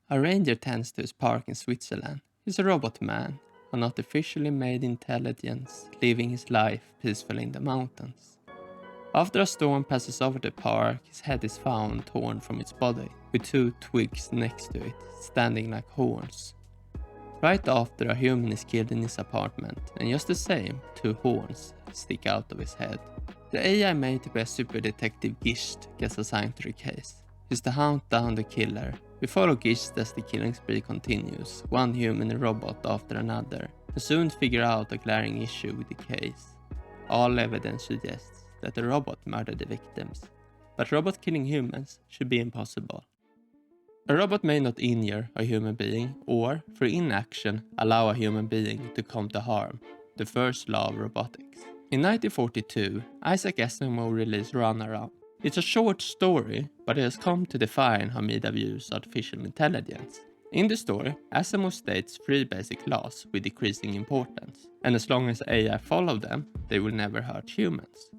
A ranger tends to his park in Switzerland. He's a robot man, an artificially made intelligence living his life peacefully in the mountains. After a storm passes over the park, his head is found torn from its body, with two twigs next to it, standing like horns. Right after, a human is killed in his apartment, and just the same, two horns stick out of his head. The AI made to be a super detective Gisht gets assigned to the case. He's to hunt down the killer. We follow Gisht as the killing spree continues, one human and robot after another, and soon figure out a glaring issue with the case. All evidence suggests that the robot murdered the victims, but robot killing humans should be impossible. A robot may not injure a human being or, through inaction, allow a human being to come to harm, the first law of robotics. In 1942, Isaac Asimov released Runaround. It's a short story, but it has come to define how media views artificial intelligence. In the story, Asimov states three basic laws with decreasing importance, and as long as AI follow them, they will never hurt humans.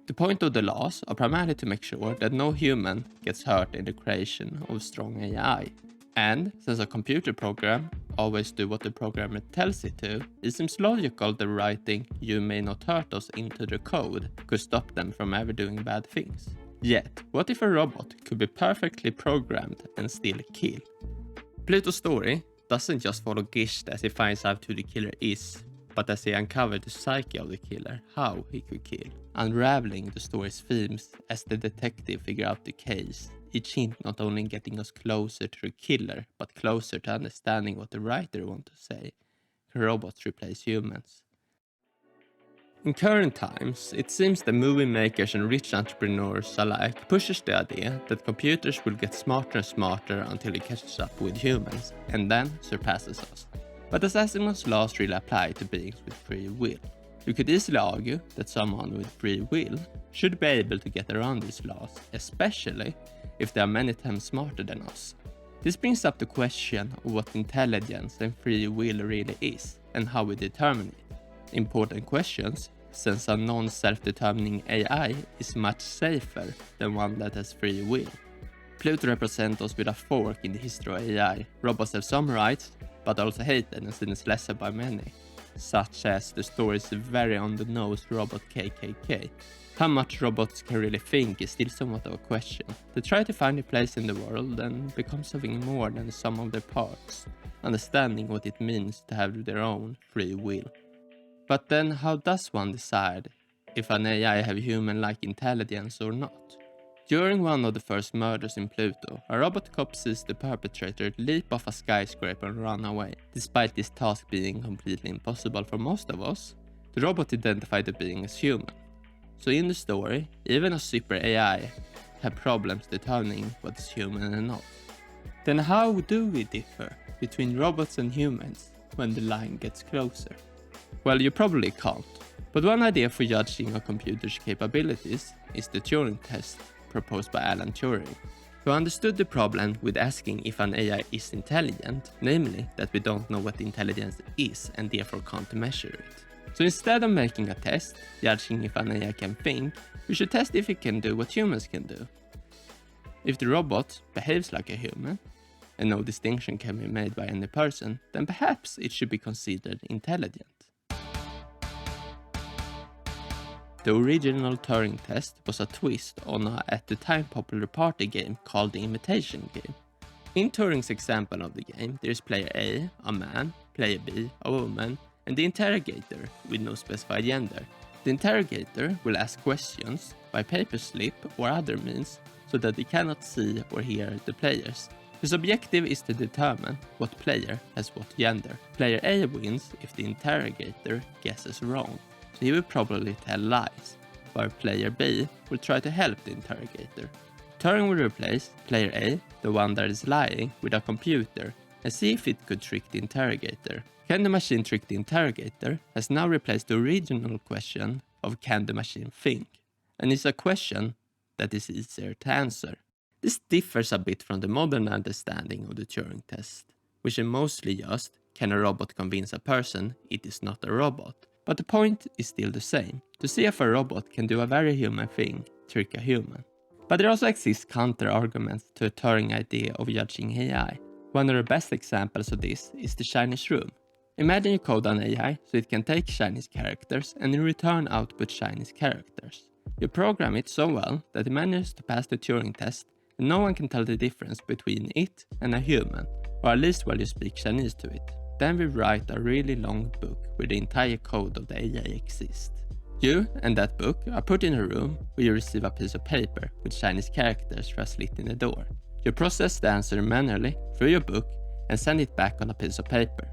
The point of the laws are primarily to make sure that no human gets hurt in the creation of strong AI. And since a computer program always do what the programmer tells it to, it seems logical that writing "you may not hurt us" into the code could stop them from ever doing bad things. Yet, what if a robot could be perfectly programmed and still kill? Pluto's story doesn't just follow Gisht as he finds out who the killer is, but as he uncovered the psyche of the killer, how he could kill, unraveling the story's themes as the detective figure out the case, each hint not only getting us closer to the killer, but closer to understanding what the writer wants to say. Can robots replace humans? In current times, it seems that movie makers and rich entrepreneurs alike pushes the idea that computers will get smarter and smarter until it catches up with humans, and then surpasses us. But does Asimov's laws really apply to beings with free will? You could easily argue that someone with free will should be able to get around these laws, especially if they are many times smarter than us. This brings up the question of what intelligence and free will really is, and how we determine it. Important questions, since a non-self-determining AI is much safer than one that has free will. Pluto represents us with a fork in the history of AI. Robots have some rights, but also hated and seen as lesser by many, such as the story's very on-the-nose robot KKK. How much robots can really think is still somewhat of a question. They try to find a place in the world and become something more than the sum of their parts, understanding what it means to have their own free will. But then how does one decide if an AI have human-like intelligence or not? During one of the first murders in Pluto, a robot cop sees the perpetrator leap off a skyscraper and run away. Despite this task being completely impossible for most of us, the robot identified the being as human. So in the story, even a super AI have problems determining what is human and not. Then how do we differ between robots and humans when the line gets closer? Well, you probably can't, but one idea for judging a computer's capabilities is the Turing test proposed by Alan Turing, who understood the problem with asking if an AI is intelligent, namely that we don't know what intelligence is and therefore can't measure it. So instead of making a test, judging if an AI can think, we should test if it can do what humans can do. If the robot behaves like a human, and no distinction can be made by any person, then perhaps it should be considered intelligent. The original Turing test was a twist on a at the time popular party game called the Imitation Game. In Turing's example of the game, there is player A, a man, player B, a woman, and the interrogator with no specified gender. The interrogator will ask questions by paperslip or other means so that they cannot see or hear the players. His objective is to determine what player has what gender. Player A wins if the interrogator guesses wrong. He will probably tell lies, while player B will try to help the interrogator. Turing will replace player A, the one that is lying, with a computer and see if it could trick the interrogator. Can the machine trick the interrogator has now replaced the original question of can the machine think, and is a question that is easier to answer. This differs a bit from the modern understanding of the Turing test, which is mostly just can a robot convince a person it is not a robot. But the point is still the same, to see if a robot can do a very human thing, trick a human. But there also exist counter-arguments to a Turing idea of judging AI. One of the best examples of this is the Chinese room. Imagine you code an AI so it can take Chinese characters and in return output Chinese characters. You program it so well that it manages to pass the Turing test and no one can tell the difference between it and a human, or at least while you speak Chinese to it. Then we write a really long book where the entire code of the AI exists. You and that book are put in a room where you receive a piece of paper with Chinese characters for a slit in the door. You process the answer manually through your book and send it back on a piece of paper.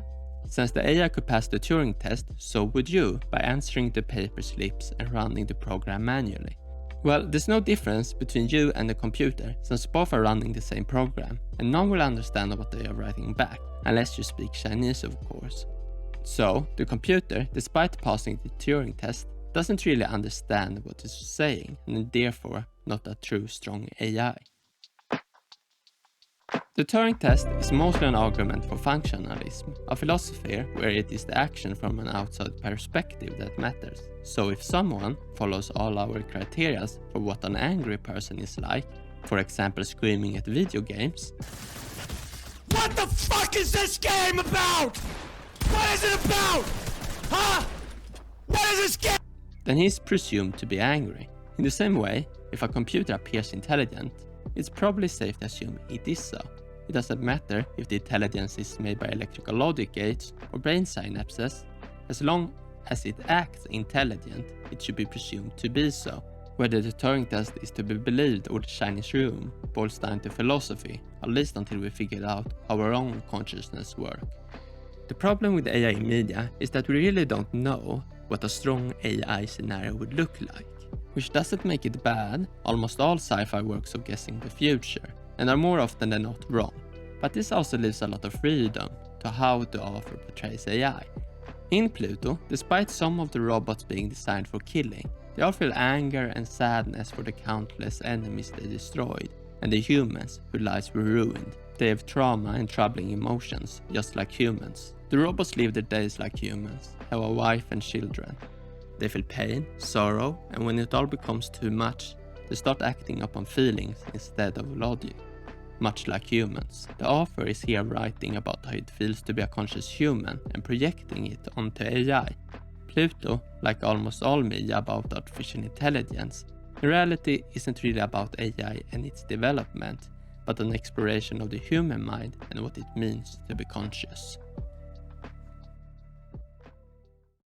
Since the AI could pass the Turing test, so would you by answering the paper slips and running the program manually. Well, there's no difference between you and the computer since both are running the same program, and none will understand what they are writing back, unless you speak Chinese of course. So, the computer, despite passing the Turing test, doesn't really understand what it's saying and is therefore not a true strong AI. The Turing test is mostly an argument for functionalism, a philosophy where it is the action from an outside perspective that matters. So if someone follows all our criteria for what an angry person is like, for example screaming at video games, What the fuck is this game about? What is it about? Huh? What is this game? then he is presumed to be angry. In the same way, if a computer appears intelligent, it's probably safe to assume it is so. It doesn't matter if the intelligence is made by electrical logic gates or brain synapses. As long as it acts intelligent, it should be presumed to be so. Whether the Turing test is to be believed or the Chinese room boils down to philosophy, at least until we figure out how our own consciousness works. The problem with AI in media is that we really don't know what a strong AI scenario would look like. Which doesn't make it bad, almost all sci-fi works of guessing the future, and are more often than not wrong. But this also leaves a lot of freedom to how the author portrays AI. In Pluto, despite some of the robots being designed for killing, they all feel anger and sadness for the countless enemies they destroyed, and the humans whose lives were ruined. They have trauma and troubling emotions, just like humans. The robots live their days like humans, have a wife and children. They feel pain, sorrow, and when it all becomes too much, they start acting upon feelings instead of logic. Much like humans, the author is here writing about how it feels to be a conscious human and projecting it onto AI. Pluto, like almost all media about artificial intelligence, in reality isn't really about AI and its development, but an exploration of the human mind and what it means to be conscious.